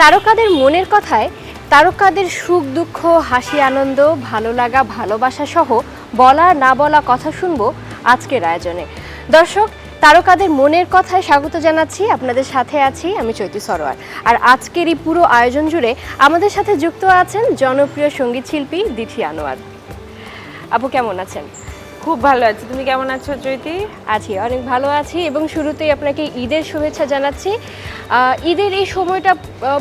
তারকাদের মনের কথায় তারকাদের সুখ দুঃখ হাসি আনন্দ ভালো লাগা ভালোবাসা সহ বলা না বলা কথা শুনবো আজকের আয়োজনে। দর্শক, তারকাদের মনের কথায় স্বাগত জানাচ্ছি। আপনাদের সাথে আছি আমি চৈতি সরোয়ার। আর আজকের এই পুরো আয়োজন জুড়ে আমাদের সাথে যুক্ত আছেন জনপ্রিয় সঙ্গীত শিল্পী দিঠি আনোয়ার। আপু কেমন আছেন? খুব ভালো আছি, তুমি কেমন আছো চৈতি? আছি, অনেক ভালো আছি এবং শুরুতেই আপনাকে ঈদের শুভেচ্ছা জানাচ্ছি। ঈদের এই সময়টা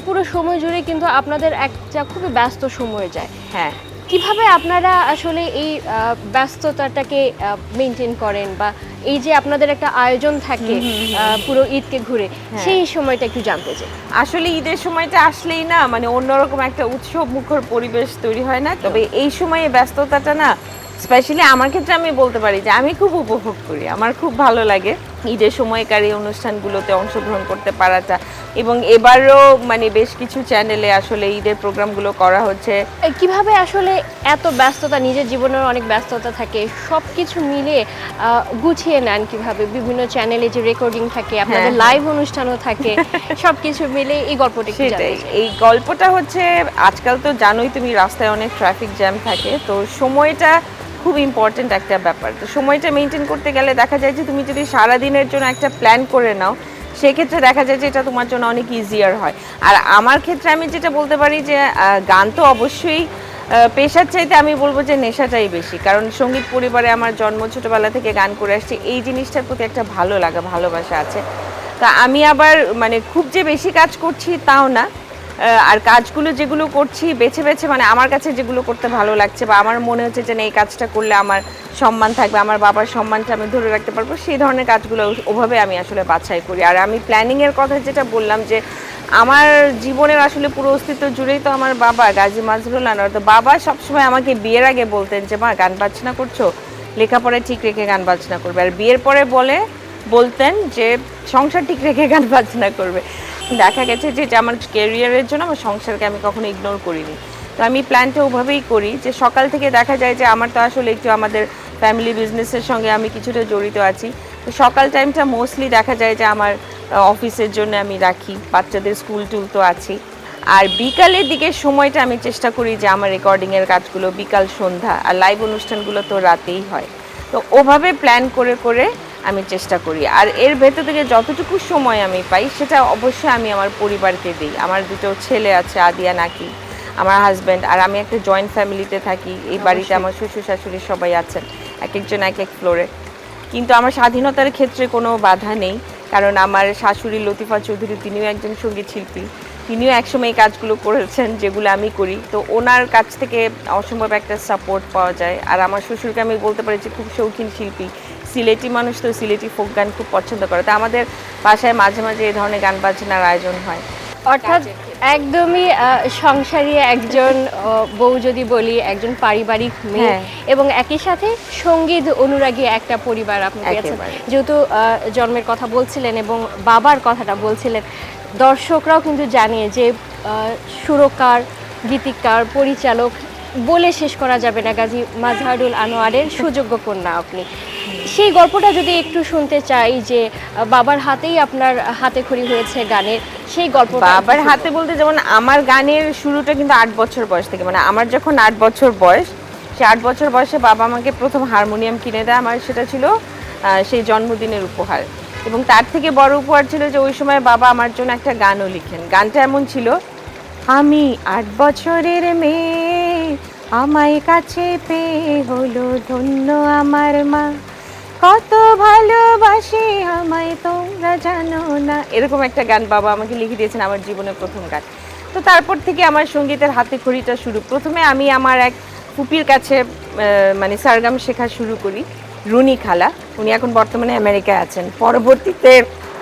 পুরো সময় জুড়ে কিন্তু আপনাদের একটা খুবই ব্যস্ত সময় যায়। হ্যাঁ, কিভাবে আপনারা আসলে এই ব্যস্ততাটাকে মেনটেন করেন, বা এই যে আপনাদের একটা আয়োজন থাকে পুরো ঈদকে ঘুরে, সেই সময়টা একটু জানতে চাই। আসলে ঈদের সময়টা আসলেই না মানে অন্যরকম একটা উৎসব মুখর পরিবেশ তৈরি হয় না? তবে এই সময়ে ব্যস্ততাটা না, স্পেশালি আমার ক্ষেত্রে আমি বলতে পারি যে আমি খুব উপভোগ করি, আমার খুব ভালো লাগে ঈদের সময়কার এই অনুষ্ঠানগুলোতে অংশগ্রহণ করতে পারাটা। এবং এবারও মানে বেশ কিছু চ্যানেলে আসলে ঈদের প্রোগ্রামগুলো করা হচ্ছে। কিভাবে আসলে এত ব্যস্ততা, নিজের জীবনের অনেক ব্যস্ততা থাকে, সব কিছু মিলিয়ে গুছিয়ে নেন কিভাবে? বিভিন্ন চ্যানেলে যে রেকর্ডিং থাকে, আপনাদের লাইভ অনুষ্ঠানও থাকে, সব কিছু মিলে এই গল্পটা কি জানতে চাই। এই গল্পটা হচ্ছে, আজকাল তো জানোই তুমি, রাস্তায় অনেক ট্রাফিক জ্যাম থাকে, তো সময়টা খুব ইম্পর্টেন্ট একটা ব্যাপার। তো সময়টা মেনটেন করতে গেলে দেখা যায় যে তুমি যদি সারাদিনের জন্য একটা প্ল্যান করে নাও, সেক্ষেত্রে দেখা যায় যে এটা তোমার জন্য অনেক ইজিয়ার হয়। আর আমার ক্ষেত্রে আমি যেটা বলতে পারি যে গান তো অবশ্যই পেশার চাইতে আমি বলবো যে নেশাটাই বেশি, কারণ সঙ্গীত পরিবারে আমার জন্ম, ছোটোবেলা থেকে গান করে আসছি, এই জিনিসটার প্রতি একটা ভালো লাগা ভালোবাসা আছে। তা আমি আবার মানে খুব যে বেশি কাজ করছি তাও না, আর কাজগুলো যেগুলো করছি বেছে বেছে মানে আমার কাছে যেগুলো করতে ভালো লাগছে বা আমার মনে হচ্ছে যে এই কাজটা করলে আমার সম্মান থাকবে, আমার বাবার সম্মানটা আমি ধরে রাখতে পারবো, সেই ধরনের কাজগুলো ওভাবে আমি আসলে বাছাই করি। আর আমি প্ল্যানিংয়ের কথা যেটা বললাম, যে আমার জীবনের আসলে পুরো অস্তিত্ব জুড়েই তো আমার বাবা গাজী মাজহারুল আনোয়ার। তো বাবা সবসময় আমাকে বিয়ের আগে বলতেন যে মা, গান বাজনা করছো, লেখাপড়ায় ঠিক রেখে গান বাজনা করবে। আর বিয়ের পরে বলতেন যে সংসার ঠিক রেখে গান বাজনা করবে। দেখা গেছে যে আমার ক্যারিয়ারের জন্য আমার সংসারকে আমি কখনো ইগনোর করিনি। তো আমি প্ল্যানটা ওভাবেই করি যে সকাল থেকে দেখা যায় যে আমার তো আসলে একটু আমাদের ফ্যামিলি বিজনেসের সঙ্গে আমি কিছুটা জড়িত আছি। তো সকাল টাইমটা মোস্টলি দেখা যায় যে আমার অফিসের জন্য আমি রাখি, বাচ্চাদের স্কুল টুল তো আছি। আর বিকালের দিকে সময়টা আমি চেষ্টা করি যে আমার রেকর্ডিংয়ের কাজগুলো বিকাল সন্ধ্যা, আর লাইভ অনুষ্ঠানগুলো তো রাতেই হয়। তো ওভাবে প্ল্যান করে করে আমি চেষ্টা করি। আর এর ভেতর থেকে যতটুকু সময় আমি পাই সেটা অবশ্যই আমি আমার পরিবারকে দিই। আমার দুটো ছেলে আছে, আদিয়া নাকি, আমার হাজব্যান্ড, আর আমি একটা জয়েন্ট ফ্যামিলিতে থাকি। এই বাড়িতে আমার শ্বশুর শাশুড়ি সবাই আছেন, এক একজন এক এক ফ্লোরে। কিন্তু আমার স্বাধীনতার ক্ষেত্রে কোনো বাধা নেই, কারণ আমার শাশুড়ি লতিফা চৌধুরী, তিনিও একজন সঙ্গীত শিল্পী, তিনিও একসময় এই কাজগুলো করেছেন যেগুলো আমি করি। তো ওনার কাছ থেকে অসম্ভব একটা সাপোর্ট পাওয়া যায়। আর আমার শ্বশুরকে আমি বলতে পারি যে খুব শৌখিন শিল্পী, সিলেটি মানুষ, তো সিলেটি ফোক গান খুব পছন্দ করে। তো আমাদের বাসায় মাঝে মাঝে এই ধরনের গান বাজনার আয়োজন হয়। অর্থাৎ একদমই সংসারী একজন বউ যদি বলি, একজন পারিবারিক মেয়ে, এবং একই সাথে সঙ্গীত অনুরাগী একটা পরিবার আপনি পেয়েছেন। যেহেতু জন্মের কথা বলছিলেন এবং বাবার কথাটা বলছিলেন, দর্শকরাও কিন্তু জানে যে সুরকার, গীতিকার, পরিচালক বলে শেষ করা যাবে না গাজী মাজহারুল আনোয়ারের সুযোগ্য কন্যা আপনি। সেই গল্পটা যদি একটু শুনতে চাই, যে বাবার হাতেই আপনার হাতে খড়ি হয়েছে গানের, সেই গল্প। বাবার হাতে বলতে, যেমন আমার গানের শুরুটা কিন্তু 8 বছর বয়স থেকে, মানে আমার যখন 8 বছর বয়স, সে 8 বছর বয়সে বাবা আমাকে প্রথম হারমোনিয়াম কিনে দেয়। আমার সেটা ছিল সেই জন্মদিনের উপহার। এবং তার থেকে বড় উপহার ছিল যে ওই সময় বাবা আমার জন্য একটা গানও লিখেন। গানটা এমন ছিল, আমি 8 বছরের মেয়ে, আমায় কাছে পেয়ে হলো ধন্য আমার মা, কত ভালোবাসে আমায় তোমরা জানো না, এরকম একটা গান বাবা আমাকে লিখে দিয়েছেন, আমার জীবনের প্রথম গান। তো তারপর থেকে আমার সঙ্গীতের হাতে খড়িটা শুরু। প্রথমে আমি আমার এক ফুপির কাছে মানে সারগাম শেখা শুরু করি, রুনি খালা, উনি এখন বর্তমানে আমেরিকায় আছেন। পরবর্তীতে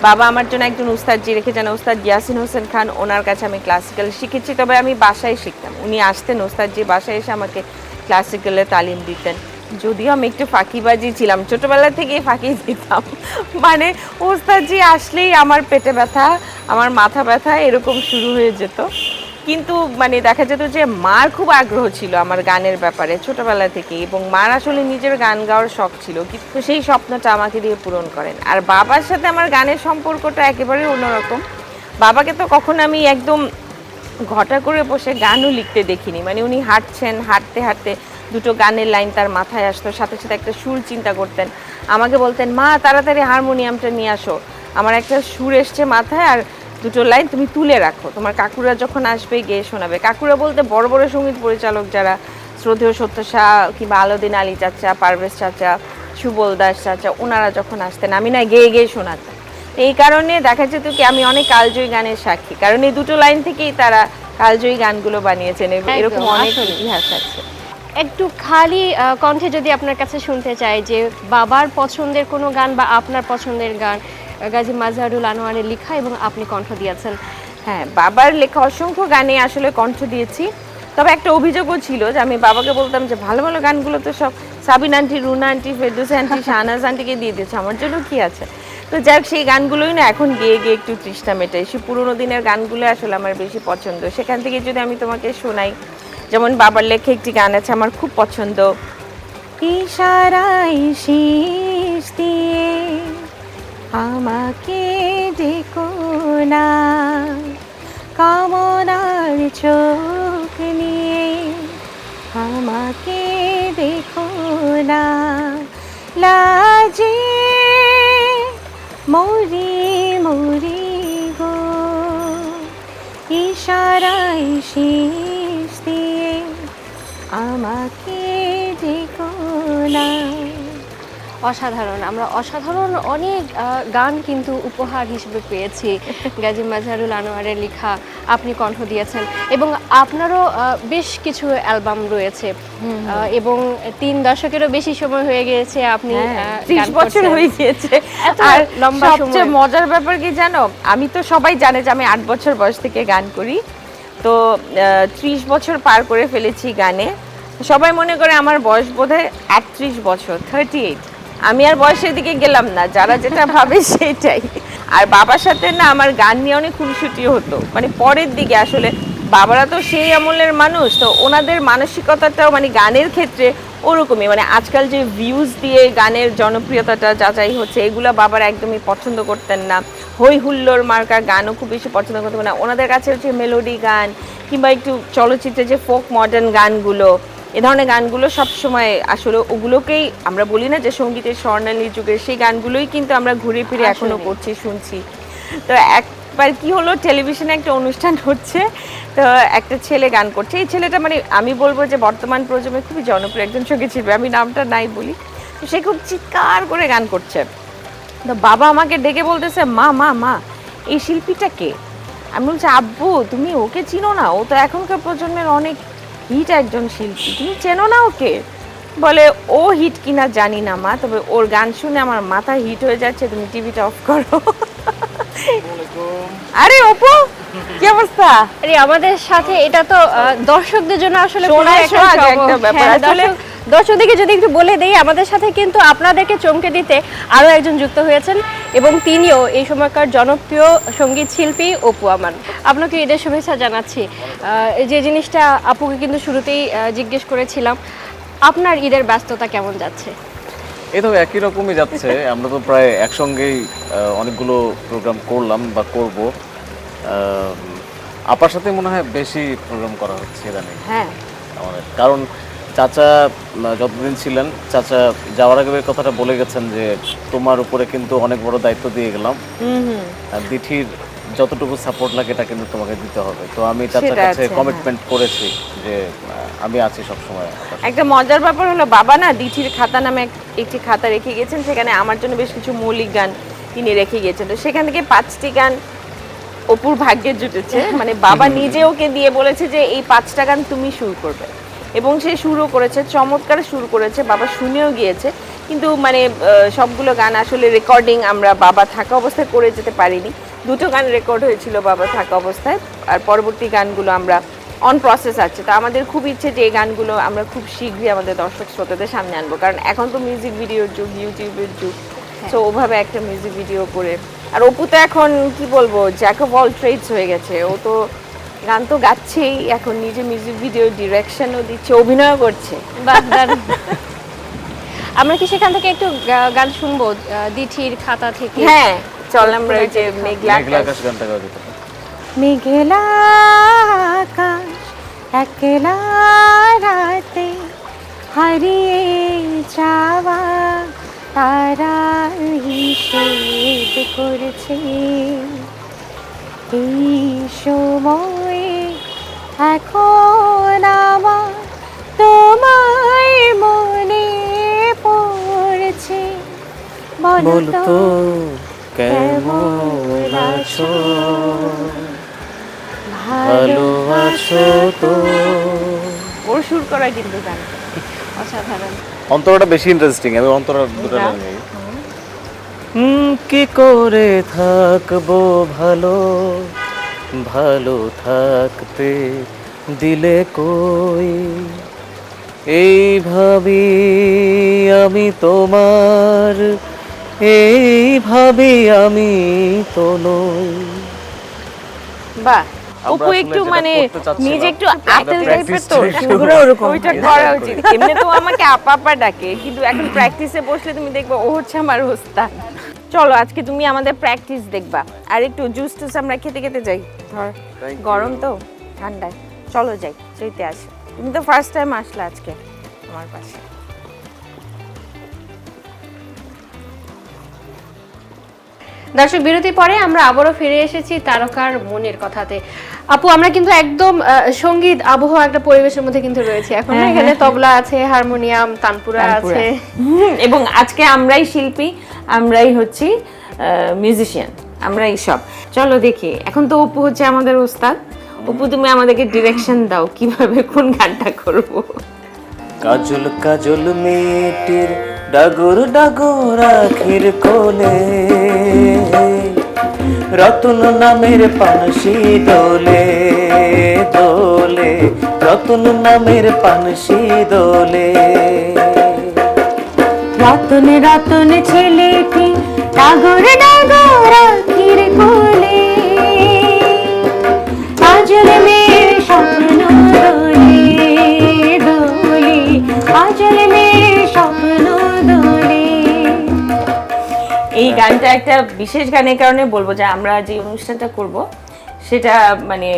বাবা আমার জন্য একজন উস্তাদজি রেখে যান, উস্তাদ ইয়াসিন হোসেন খান, ওনার কাছে আমি ক্লাসিক্যাল শিখেছি। তবে আমি বাসায় শিখতাম, উনি আসতেন উস্তাদজি বাসায় এসে আমাকে ক্লাসিক্যালে তালিম দিতেন। যদিও আমি একটু ফাঁকিবাজি ছিলাম, ছোটোবেলা থেকেই ফাঁকি দিতাম, মানে ওস্তাদজি আসলেই আমার পেটে ব্যথা, আমার মাথা ব্যথা এরকম শুরু হয়ে যেত। কিন্তু মানে দেখা যেত যে মার খুব আগ্রহ ছিল আমার গানের ব্যাপারে ছোটোবেলা থেকে, এবং মার আসলে নিজের গান গাওয়ার শখ ছিল, কিন্তু সেই স্বপ্নটা আমাকে দিয়ে পূরণ করেন। আর বাবার সাথে আমার গানের সম্পর্কটা একেবারে অন্যরকম। বাবাকে তো কখন আমি একদম ঘটা করে বসে গানও লিখতে দেখিনি, মানে উনি হাঁটছেন, হাঁটতে হাঁটতে দুটো গানের লাইন তার মাথায় আসতো, সাথে সাথে একটা সুর চিন্তা করতেন, আমাকে বলতেন মা তাড়াতাড়ি হারমোনিয়ামটা নিয়ে আসো, আমার একটা সুর এসছে মাথায় আর দুটো লাইন তুমি তুলে রাখো, তোমার কাকুরা যখন আসবে গিয়ে শোনাবে। কাকুরা বলতে বড় বড় সঙ্গীত পরিচালক যারা, শ্রদ্ধেয় সত্য শাহ কিংবা আলাউদ্দিন আলী চাচা, পারভেজ চাচা, সুবল দাস চাচা, ওনারা যখন আসতেন আমি না গেয়ে গেয়ে শোনাতাম। এই কারণে দেখা যেত কি আমি অনেক কালজয়ী গানের সাক্ষী, কারণ এই দুটো লাইন থেকেই তারা কালজয়ী গানগুলো বানিয়েছেন, এরকম অনেক ইতিহাস আছে। একটু খালি কণ্ঠে যদি আপনার কাছে শুনতে চাই যে বাবার পছন্দের কোনো গান বা আপনার পছন্দের গান, গাজী মাজহারুল আনোয়ারের লেখা এবং আপনি কণ্ঠ দিয়েছেন। হ্যাঁ, বাবার লেখা অসংখ্য গানে আসলে কণ্ঠ দিয়েছি, তবে একটা অভিযোগও ছিল যে আমি বাবাকে বলতাম যে ভালো ভালো গানগুলো তো সব Sabin aunty, Runa aunty, Ferdous aunty, Shahnaz আন্টিকে দিয়ে দিয়েছে, আমার জন্য কি আছে। তো যাক, সেই গানগুলোই না এখন গেয়ে গিয়ে একটু তৃষ্ণা মেটাই, সেই পুরোনো দিনের গানগুলো আসলে আমার বেশি পছন্দ। সেখান থেকে যদি আমি তোমাকে শোনাই, যেমন বাবার লেখা একটি গান আছে আমার খুব পছন্দ, ইশারায় শীষ দিয়ে আমাকে ডেকো না, কামনার চোখ নিয়ে আমাকে দেখো না, লাজে মরি মরি গো, ইশারায় শীষ দিয়ে আমাকে দেখো না। অসাধারণ, আমরা অসাধারণ অনেক গান কিন্তু উপহার হিসেবে পেয়েছি। গাজী মাজহারুল আনোয়ারের লেখা আপনি কণ্ঠ দিয়েছেন এবং আপনারও বেশ কিছু অ্যালবাম রয়েছে এবং 3 দশকেরও বেশি সময় হয়ে গিয়েছে আপনি 30 বছর হয়ে গিয়েছে। আর লম্বা সময়। সবচেয়ে মজার ব্যাপার কি জানো, আমি তো সবাই জানে যে আমি 8 বছর বয়স থেকে গান করি, তো 30 বছর পার করে ফেলেছি গানে। সবাই মনে করে আমার বয়স বোধহয় 38 বছর, 38। আমি আর বয়সের দিকে গেলাম না, যারা যেটা ভাবে সেটাই। আর বাবার সাথে না আমার গান নিয়ে অনেক খুনসুটিও হতো, মানে পরের দিকে আসলে বাবারা তো সেই আমলের মানুষ, তো ওনাদের মানসিকতাটাও মানে গানের ক্ষেত্রে ওরকমই, মানে আজকাল যে ভিউজ দিয়ে গানের জনপ্রিয়তাটা যাচাই হচ্ছে, এগুলো বাবারা একদমই পছন্দ করতেন না। হই হুল্লোড় মার্কা গানও খুব বেশি পছন্দ করতেন না, ওনাদের কাছে হচ্ছে মেলোডি গান কিংবা একটু চলচ্চিত্রে যে ফোক মডার্ন গানগুলো, এ ধরনের গানগুলো সবসময় আসলে ওগুলোকেই আমরা বলি না যে সঙ্গীতের স্বর্ণালী যুগের, সেই গানগুলোই কিন্তু আমরা ঘুরে ফিরে এখনো করছি, শুনছি। তো একবার কি হলো, টেলিভিশনে একটা অনুষ্ঠান হচ্ছে, তো একটা ছেলে গান করছে, এই ছেলেটা মানে আমি বলবো যে বর্তমান প্রজন্মে খুবই জনপ্রিয় একজন সঙ্গীত শিল্পী, আমি নামটা নাই বলি, তো সে খুব চিৎকার করে গান করছে। তো বাবা আমাকে ডেকে বলতেছে মা মা মা এই শিল্পীটা কে? আমি বলছি আব্বু তুমি ওকে চিনো না, ও তো এখনকার প্রজন্মের অনেক হিট একজন শিল্পী, তুমি চেনো না ওকে? বলে ও হিট কিনা জানি না মা, তবে ওর গান শুনে আমার মাথা হিট হয়ে যাচ্ছে, তুমি টিভিটা অফ করো। আরে অপু, কি অবস্থা? আরে আমাদের সাথে এটা তো দর্শকদের জন্য আসলে একটা ব্যাপার। আসলে দর্শকদেরকে যদি একটু বলে দেই, আমাদের সাথে কিন্তু আপনাদেরকে চমকে দিতে আরও একজন যুক্ত হয়েছেন এবং তিনিও এই সময়কার জনপ্রিয় সঙ্গীত শিল্পী অপু আমান। আপনাকে ঈদের শুভেচ্ছা জানাচ্ছি। যে জিনিসটা আপুকে কিন্তু শুরুতেই জিজ্ঞেস করেছিলাম, আপনার ঈদের ব্যস্ততা কেমন যাচ্ছে? এই তো একই রকমই যাচ্ছে। আমরা তো প্রায় একসঙ্গেই অনেকগুলো প্রোগ্রাম করলাম বা করব। আপার সাথে মনে হয় বেশি প্রোগ্রাম করা হচ্ছে ইদানিং। হ্যাঁ, আমাদের কারণ চাচা যতদিন ছিলেন, চাচা যাওয়ার আগে কথাটা বলে গেছেন যে তোমার উপরে কিন্তু অনেক বড় দায়িত্ব দিয়ে গেলাম, আর দিঠির যতটুকু সাপোর্ট লাগে এটা কিন্তু তোমাকে দিতে হবে। তো আমি চাচার কাছে কমিটমেন্ট করেছি যে আমি আছি সবসময়। একটা মজার ব্যাপার হলো বাবা না দিঠির খাতা নামে একটি খাতা রেখে গেছেন, সেখানে আমার জন্য বেশ কিছু মৌলিক গান তিনি রেখে গেছেন, তো সেখান থেকে 5টি গান অপুর ভাগ্যে জুটেছে, মানে বাবা নিজে ওকে দিয়ে বলেছে যে এই 5টা গান তুমি সুর করবে, এবং সে সুরও করেছে, চমৎকার সুর করেছে, বাবা শুনেও গিয়েছে। কিন্তু মানে সবগুলো গান আসলে রেকর্ডিং আমরা বাবা থাকা অবস্থায় করে যেতে পারিনি, 2টো গান রেকর্ড হয়েছিল বাবা থাকা অবস্থায়, আর পরবর্তী গানগুলো আমরা অন প্রসেস আছে। তো আমাদের খুব ইচ্ছে যে এই গানগুলো আমরা খুব শীঘ্রই আমাদের দর্শক শ্রোতাদের সামনে আনবো, কারণ এখন তো মিউজিক ভিডিওর যুগ, ইউটিউবের যুগ, তো ওভাবে একটা মিউজিক ভিডিও করে। আর অপু তো এখন কি বলবো, জ্যাক অফ অল ট্রেডস হয়ে গেছে, ও তো গান তো গাচ্ছেই, এখন নিজে মিউজিক ভিডিও ডিরেকশনও দিচ্ছে, অভিনয় করছে। আমরা কি সেখান থেকে একটু গান শুনবো দিঠির খাতা থেকে? হ্যাঁ চল, আমরা ওই যে মেঘলা আকাশ গানটা গাওয়া যেতে পারে। মেঘলা একলা রাতে হারিয়ে যাওয়া তারা হিসেব করছে এই সময়ে এখন আমার তোমায় মনে পড়ছে বলতো কেমন আছো, ভালো আছো তো। ওর সুর করা কিন্তু গান অসাধারণ। অন্তরটা বেশি ইন্টারেস্টিং, আমি অন্তরা দুটো লাইন গাই। কি করে থাকবো ভালো, ভালো থাকতে দিলে কই, এইভাবে আমি তোমার, এইভাবে আমি তো নই। বাহ, আমরা অপু আসলে একটু যেটা মানে করতে চাচ্ছিলাম, নিজে একটু আমরা আতেল টাইপের practice তো, টা একটু সুরগুলো ওরকম ওইটা enjoy করা করি। উচিত। এমনি তো আমাকে আপা আপা ডাকে, কিন্তু এখন প্র্যাকটিসে বসলে তুমি দেখবে ও হচ্ছে আমার ওস্তাদ। চলো আজকে তুমি আমাদের প্র্যাকটিস দেখবা, আর একটু জুস টুস আমরা খেতে খেতে যাই। ধর Thank you. গরম তো ঠান্ডায়, চলো যাই, চইতে আসি। তুমি তো ফার্স্ট টাইম আসলে আজকে আমার পাশে। দর্শক, বিরতির পরে আমরা আবারও ফিরে এসেছি তারকার মনের কথাতে। আপু, আমরা কিন্তু একদম সঙ্গীত আবহাওয়া একটা পরিবেশের মধ্যে কিন্তু রয়েছে এখন। এখানে তবলা আছে, হারমোনিয়াম, তানপুরা আছে, এবং আজকে আমরাই শিল্পী, আমরাই হচ্ছি মিউজিশিয়ান, আমরাই সব। চলো দেখি, এখন তো অপু হচ্ছে আমাদের ওস্তাদ। অপু, তুমি আমাদেরকে ডিরেকশন দাও কিভাবে কোন গানটা করব। কাজল কাজল মেয়েটির ডাগর ডাগর আখির কোলে, রতন নামের পানসি দোলে দোলে, রতন নামের পানসি দোলে। রতন রতন ছেলেটি ডাগর ডাগর আখির কোলে, কাজল মেয়ের স্বপ্ন দোলে দোলে, কাজল মেয়ের স্বপ্ন দোলে। এই গানটা একটা বিশেষ গানের কারণে বলবো যে আমরা যে অনুষ্ঠানটা করব সেটা মানে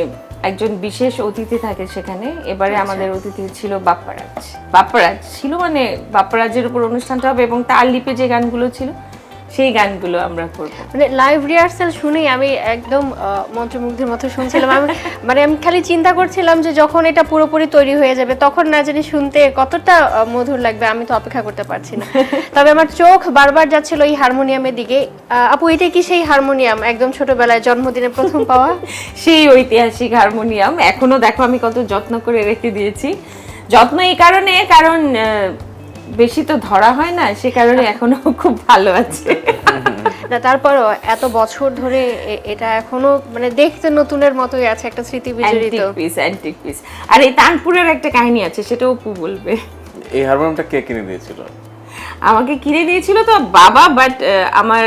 একজন বিশেষ অতিথি থাকে সেখানে। এবারে আমাদের অতিথি ছিল বাপ্পারাজ। বাপ্পারাজ ছিল মানে বাপ্পারাজের উপর অনুষ্ঠানটা হবে, এবং তার লিপে যে গানগুলো ছিল সেই গানগুলো আমরা করব। মানে লাইভ রিহার্সাল শুনেই আমি একদম মন্ত্রমুগ্ধের মতো শুনছিলাম। আমি খালি চিন্তা করছিলাম যে যখন এটা পুরোপুরি তৈরি হয়ে যাবে তখন না জানি শুনতে কতটা মধুর লাগবে। আমি তো অপেক্ষা করতে পারছি না। তবে আমার চোখ বারবার যাচ্ছিল এই হারমোনিয়ামের দিকে। আপু, এটা কি সেই হারমোনিয়াম একদম ছোটবেলায় জন্মদিনে প্রথম পাওয়া? সেই ঐতিহাসিক হারমোনিয়াম এখনো দেখো আমি কত যত্ন করে রেখে দিয়েছি। যত্ন এই কারণে, কারণ বেশি তো ধরা হয় না, সে কারণে এখনো খুব ভালো আছে। না, তারপরও এত বছর ধরে এটা এখনো মানে দেখতে নতুনের মতোই আছে, একটা স্মৃতি বিজড়িত। Antique piece. আর এই তানপুরের একটা কাহিনী আছে, সেটাও অপু বলবে। এই হারমোনিয়ামটা কে কিনে দিয়েছিল? আমাকে কিনে দিয়েছিল তো বাবা, বাট আমার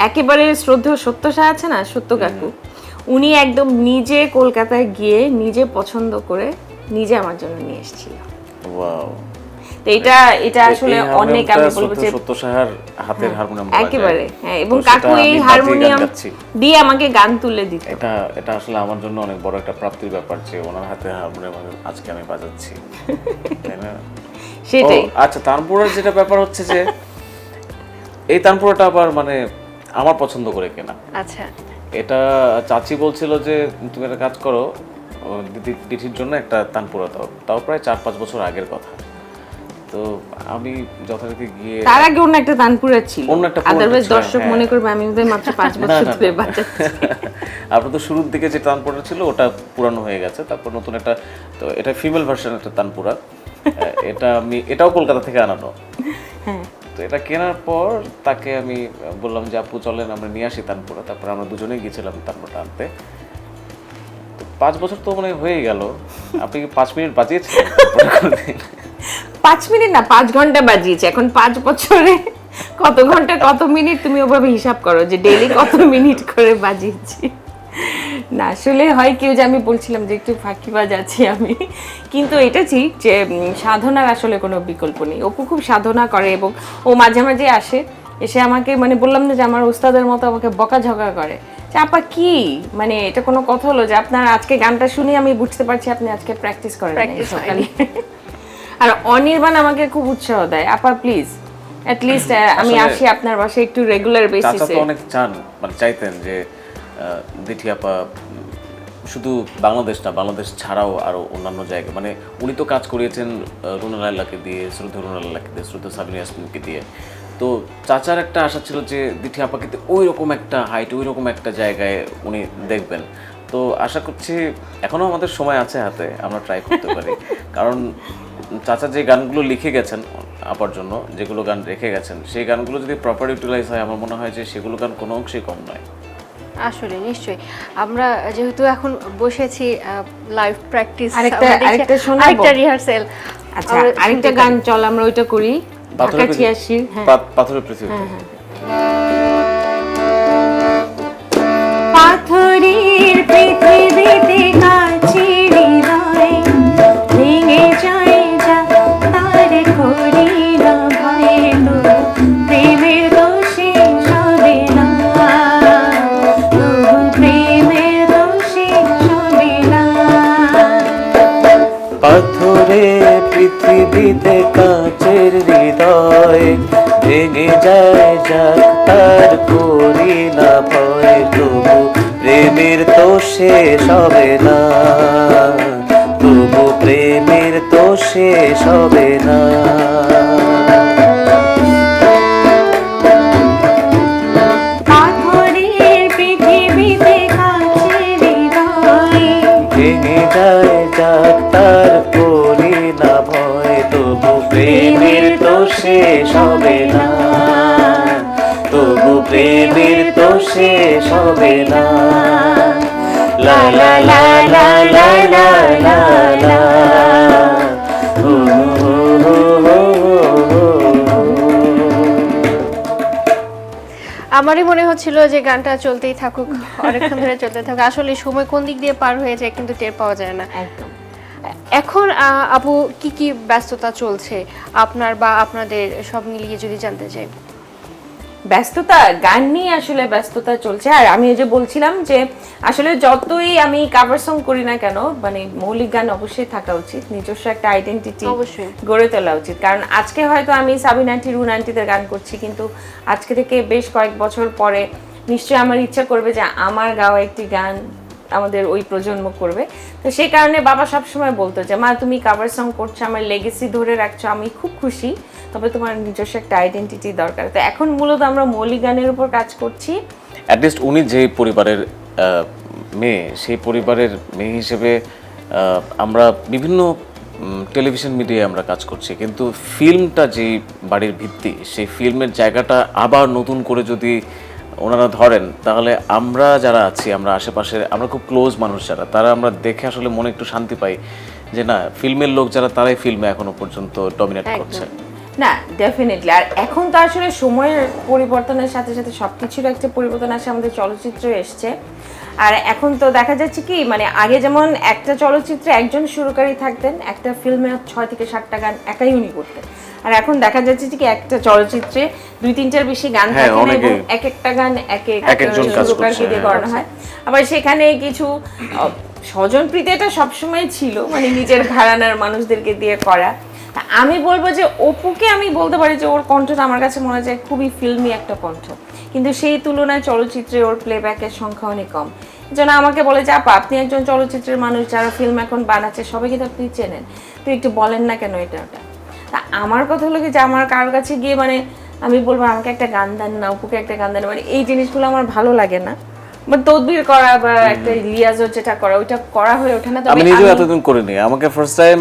একেবারে শ্রদ্ধেয় সত্য শাহ আছে না, সত্য কাকু, উনি একদম নিজে কলকাতায় গিয়ে নিজে পছন্দ করে নিজে আমার জন্য নিয়ে এসেছিল। ওয়াও, তো এটা আসলে অনেক, আমি বলবো যে সত্য সাহার হাতের হারমোনিয়াম একেবারে। হ্যাঁ, এবং কাকু এই হারমোনিয়াম দিয়ে আমাকে গান তুলে দিত। এটা আসলে আমার জন্য অনেক বড় একটা প্রাপ্তির ব্যাপার যে ওনার হাতে হারমোনিয়াম আজকে আমি বাজাচ্ছি, তাই না? সেটাই। আচ্ছা, তানপুরার যেটা ব্যাপার হচ্ছে যে এই তানপুরাটা আবার মানে আমার পছন্দ করে কেনা। আচ্ছা, এটা চাচি বলছিল যে তুমি একটা কাজ করো, দিদির জন্য একটা তানপুরা দাও। তাও প্রায় 4-5 বছর আগের কথা। তো আমি যথারীতি গিয়ে, তার আগে অন্য একটা তানপুরা ছিল, অন্য একটা আদারওয়াইজ দর্শক মনে করবে আমি ওদের মাত্র 5 বছর ধরে বাজাচ্ছি। আপনার তো শুরুর দিকে যে তানপুরা ছিল ওটা পুরানো হয়ে গেছে, তারপর নতুন একটা, তো এটা ফিমেল ভার্সন একটা তানপুরা। এটাও কলকাতা থেকে আনানো। হ্যাঁ, তো এটা কেনার পর তাকে আমি বললাম যে আপু চলেন আমরা নিয়ে আসি তানপুরা। তারপর আমরা দুজনেই গিয়েছিলাম তানপুরাটা আনতে। 5 বছর তো মানে হয়ে গেল। আপনি কি 5 মিনিট বাজিয়েছেন? 5 মিনিট না, 5 ঘন্টা বাজিয়েছি। এখন 5 বছরে কত ঘন্টা কত মিনিট তুমি ওভাবে হিসাব করো যে ডেইলি কত মিনিট করে বাজিয়েছি। না, আসলে হয় কেউ যে আমি বলছিলাম যে একটু ফাঁকিবাজ আছি আমি, কিন্তু এটা ঠিক যে সাধনার আসলে কোনো বিকল্প নেই। অপু খুব সাধনা করে, এবং ও মাঝে মাঝে আসে, এসে আমাকে মানে বললাম না যে আমার ওস্তাদের মতো আমাকে বকাঝকা করে, আপা কি মানে এটা কোনো কথা হলো যে আপনার আজকে গানটা শুনে আমি বুঝতে পারছি আপনি আজকে প্র্যাকটিস করেন নাই Practice সকালে। আর অনির্বাণ আমাকে খুব উৎসাহ দেয়, আপা প্লিজ অ্যাট লিস্ট আমি আসলে- আসি আপনার বাসায় একটু রেগুলার চাচা বেসিসে। তো অনেক চান, মানে চাইতেন যে দিঠি আপা শুধু বাংলাদেশ না, বাংলাদেশ ছাড়াও আরো অন্যান্য জায়গায়, মানে উনি তো কাজ করিয়েছেন রুনা লায়লাকে দিয়ে, শ্রদ্ধা রুনা লায়লাকে দিয়ে, শ্রদ্ধা সাবিনা ইয়াসমিনকে দিয়ে। তো চাচার একটা আশা ছিল যে দিঠি আপাকে ওই রকম একটা হাইট, ওই রকম একটা জায়গায় উনি দেখবেন। তো আশা করছি এখনো আমাদের সময় আছে হাতে, আমরা ট্রাই করতে পারি। কারণ চাচা যে গানগুলো লিখে গেছেন আপার জন্য, যেগুলো গান রেখে গেছেন, সেই গানগুলো যদি প্রপার ইউটিলাইজ হয়, আমার মনে হয় যে সেগুলো গান কোনো অংশেই কম নয়। আসলে নিশ্চয়ই আমরা যেহেতু এখন বসেছি লাইভ প্র্যাকটিস, আরেকটা শোনাবো? আরেকটা রিহার্সেল। আচ্ছা আরেকটা গান চল আমরা ওইটা করি, ঢাকা ৮৬। হ্যাঁ পাথরের পৃথিবী। পাথরের পৃথিবীতে কাছে হৃদয় ভেঙে যায় যা তার করি না ভয়, তো প্রেমের দোষে সবে না, তবু প্রেমের দোষে সবে না। পাথরে পৃথিবীতে কাচের হৃদয় ভেঙে যায় যাক তার করি না ভয়, তবু প্রেমের তো শেষ হবে না, তবু প্রেমের তো শেষ হবে না। পাথরের পৃথিবীতে কাছে হৃদয় ভেঙে যায় যাক তার করি না ভয়, তবু প্রেমের তো শেষ হবে না, তবু প্রেমের তো শেষ হবে না। লা লা লা লা লা লা লা লা। ও, ও, ও, ও, ও, ও। আমারই মনে হচ্ছিল যে গানটা চলতেই থাকুক, অনেকক্ষণ ধরে চলতে থাকুক। আসলে সময় কোন দিক দিয়ে পার হয়ে যায় কিন্তু টের পাওয়া যায় না। একদম। এখন আপু কি কি ব্যস্ততা চলছে আপনার বা আপনাদের, সব মিলিয়ে যদি জানতে চাই। ব্যস্ততা গান নিয়ে আসলে ব্যস্ততা চলছে। আর আমি ওই যে বলছিলাম যে আসলে যতই আমি কাভার সং করি না কেন, মানে মৌলিক গান অবশ্যই থাকা উচিত, নিজস্ব একটা আইডেন্টিটি অবশ্যই। গড়ে তোলা উচিত। কারণ আজকে হয়তো আমি সাবিনা আন্টি, রুনা আন্টিদের গান করছি, কিন্তু আজকে থেকে বেশ কয়েক বছর পরে নিশ্চয়ই আমার ইচ্ছা করবে যে আমার গাওয়া একটি গান আমাদের ওই প্রজন্ম করবে। তো সেই কারণে বাবা সবসময় বলতো যে মা তুমি কাভার সং করছো, আমার লেগেসি ধরে রাখছো, আমি খুব খুশি, তবে তোমার নিজস্ব একটা আইডেন্টিটি দরকার। তো এখন মূলত আমরা মৌলিক গানের উপর কাজ করছি। অ্যাটলিস্ট উনি যে পরিবারের মেয়ে, সেই পরিবারের মেয়ে হিসেবে আমরা বিভিন্ন টেলিভিশন মিডিয়ায় আমরা কাজ করছি, কিন্তু ফিল্মটা যেই বাড়ির ভিত্তি, সেই ফিল্মের জায়গাটা আবার নতুন করে যদি ওনারা ধরেন, তাহলে আমরা যারা আছি, আমরা আশেপাশে, আমরা খুব ক্লোজ মানুষ যারা, তারা আমরা দেখে আসলে মনে একটু শান্তি পাই যে না, ফিল্মের লোক যারা, তারাই ফিল্মে এখনো পর্যন্ত ডমিনেট করছে। না ডেফিনেটলি। আর এখন তো আসলে সময়ের পরিবর্তনের সাথে সাথে সবকিছুর একটা পরিবর্তন আসে, আমাদের চলচ্চিত্র এসছে। আর এখন তো দেখা যাচ্ছে কি, মানে আগে যেমন একটা চলচ্চিত্রে একজন সুরকারী থাকতেন, একটা ফিল্মে 6 থেকে 7টা গান একাই উনি করতেন। আর এখন দেখা যাচ্ছে যে কি একটা চলচ্চিত্রে 2-3টার বেশি গান হ্যাঁ, থাকে না, এবং অনেকেই এক একটা গান এক একজন কাজ সুরকারকে করছে, দিয়ে হ্যাঁ। করানো হয়। আবার সেখানে কিছু স্বজনপ্রীতি এটা সবসময় ছিল, মানে নিজের ঘরানার মানুষদেরকে দিয়ে করা। তা আমি বলবো যে অপুকে আমি বলতে পারি যে ওর কণ্ঠটা আমার কাছে মনে হয় খুবই ফিল্মি একটা কণ্ঠ, কিন্তু সেই তুলনায় চলচ্চিত্রে ওর প্লেব্যাকের সংখ্যা অনেক কম। যেন আমাকে বলে যে আপা আপনি একজন চলচ্চিত্রের মানুষ, যারা ফিল্ম এখন বানাচ্ছে সবাইকে তো আপনি চেনেন, তো একটু বলেন না কেন এটা ওটা। তা আমার কথা হলো কি যে আমার কারোর কাছে গিয়ে মানে আমি বলবো আমাকে একটা গান দেন না, অপুকে একটা গান দেন, মানে এই জিনিসগুলো আমার ভালো লাগে না। মানে তদবির করা বা একটা লিয়াজও যেটা করা, ওইটা করা হয়ে ওঠে না। তবে আমি নিজেও এতদিন করিনি। আমাকে ফার্স্ট টাইম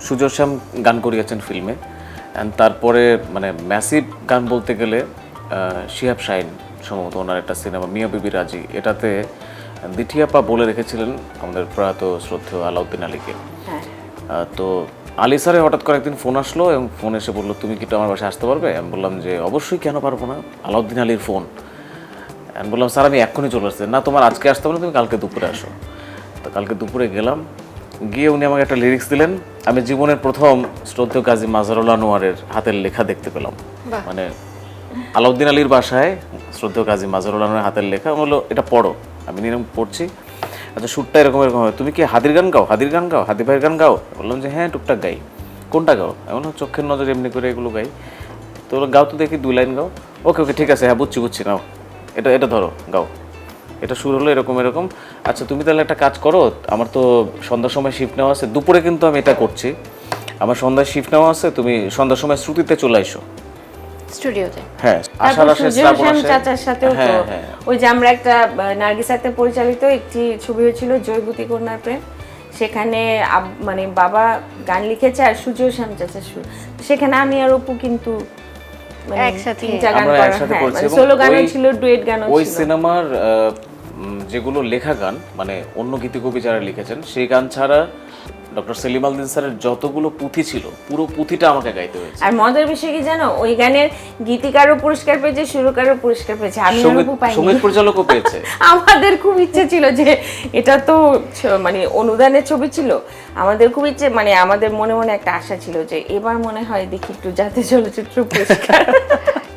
সুজয় শ্যাম গান করিয়েছেন ফিল্মে, অ্যান্ড তারপরে মানে ম্যাসিভ গান বলতে গেলে শিহাব শাহিন সম্ভবত ওনার একটা সিনেমা মিয়া বিবি রাজি, এটাতে দিঠি আপা বলে রেখেছিলেন আমাদের প্রয়াত শ্রদ্ধেয় আলাউদ্দিন আলীকে। তো আলী স্যারের হঠাৎ করে একদিন ফোন আসলো এবং ফোন এসে বললো তুমি কি আমার বাসায় আসতে পারবে? আমি বললাম যে অবশ্যই, কেন পারবো না, আলাউদ্দিন আলীর ফোন। আমি বললাম স্যার আমি এক্ষুনি চলে আসছি। না তোমার আজকে আসতে হবে না, তুমি কালকে দুপুরে আসো। তো কালকে দুপুরে গেলাম, গিয়ে উনি আমাকে একটা লিরিক্স দিলেন। আমি জীবনের প্রথম শ্রদ্ধেয় কাজী মাজহারুল আনোয়ারের হাতের লেখা দেখতে পেলাম। মানে আলাউদ্দিন আলীর বাসায় শ্রদ্ধেয় কাজী মাজহারুল আলমের হাতের লেখা, বললো এটা পড়ো। আমি নিলাম, পড়ছি। আচ্ছা সুরটা এরকম এরকম হয়, তুমি কি হাদির গান গাও, হাদির গান গাও, হাদি ভাইয়ের গান গাও? বললাম যে হ্যাঁ টুকটাক গাই। কোনটা গাও? এমন চোখের নজর এমনি করে এগুলো গাই। তো গাও তো দেখি 2 লাইন গাও। ওকে ওকে ঠিক আছে, হ্যাঁ বুঝছি নাও, এটা এটা ধরো গাও। এটা শুরু হলো এরকম এরকম। আচ্ছা তুমি তাহলে একটা কাজ করো, আমার তো সন্ধ্যার সময় শিফট নেওয়া আছে, দুপুরে কিন্তু আমি এটা করছি, আমার সন্ধ্যায় শিফট নেওয়া আছে, তুমি সন্ধ্যার সময় শ্রুতিতে চলে আসো স্টুডিওতে। হ্যাঁ তারপর আশার আসে, সূর্য শ্রাবণ শ্যাম আসে। চাচার সাথেও তো হ্যাঁ, হ্যাঁ। ওই যে আমরা একটা নার্গিস আক্তার পরিচালিত একটি ছবি হয়েছিল জয়বতী কন্যার প্রেম, সেখানে মানে বাবা গান লিখেছে আর সূর্য শ্যাম চাচার সুর, সেখানে আমি আর অপু কিন্তু মানে একসাথে 3টা গান আমরা করা, একসাথে হ্যাঁ, করেছি মানে এবং সোলো গানও ওই- ছিল, ডুয়েট গানও ওই ছিল। সিনেমার যেগুলো লেখা গান, মানে অন্য গীতিকবি যারা লিখেছেন সেই গান ছাড়া ডক্টর সেলিম আল দিন স্যারের যতগুলো পুঁথি ছিল পুরো পুঁথিটা আমাকে গাইতে হয়েছে। আর মজার বিষয় কি জানো, ওই গানের গীতিকারও পুরস্কার পেয়েছে, সুরকারও পুরস্কার পেয়েছে, আমি আর সঙ্গীত অপু পাইনি। সঙ্গীত পরিচালকও পেয়েছে। আমাদের খুব ইচ্ছে ছিল যে এটা তো মানে অনুদানের ছবি ছিল, আমাদের খুব ইচ্ছে, মানে আমাদের মনে মনে একটা আশা ছিল যে এবার মনে হয় দেখি একটু জাতীয় চলচ্চিত্র পুরস্কার।